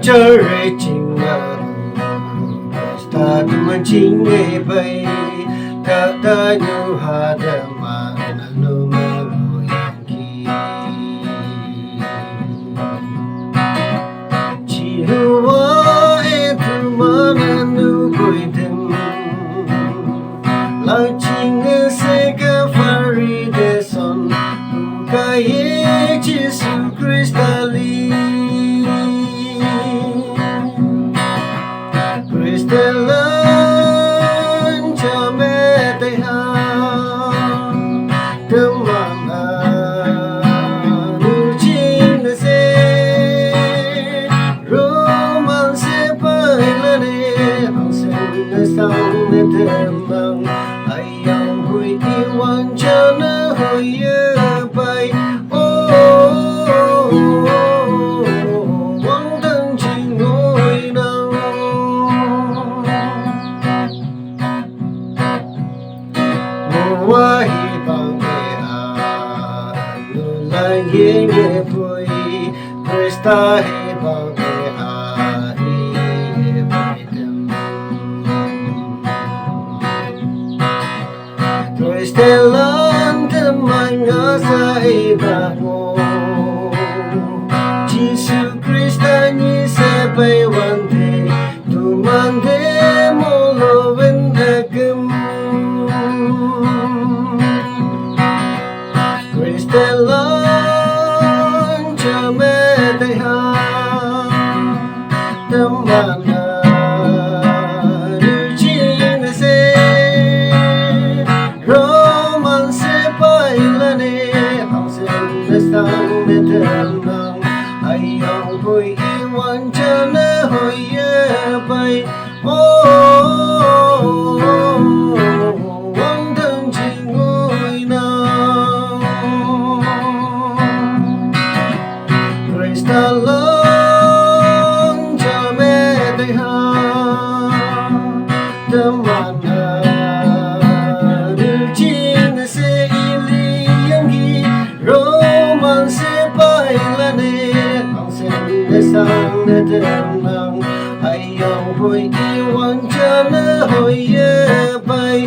chơi Ching ta tuman Ching yepai kata nuha dama nanu malu yangki chihuwa itu mana nuhoi dem la Ching se ka fari deson kaye Jesu Kristali Kristelan chame te ha tamana nu Ching se roman se pailane ang sen na sang ne temang ayang hui iwan chana hoi yepai wangtang Ching ngoi nang nuhoi bang nu la yepai Krista he bang Kristelan teman ngasa ibamu Jesu Krista ni sepai wante tumande molo wendagem Kristelan chame deha tamana sang me temang ayang hui iwan chana hoi yepai wangtang Ching ngoi nang Kristalan chame deha tamana nu Ching se ili yanggi roman se pailane ang sen na sang na temang ayang hui iwan chana hoi yepai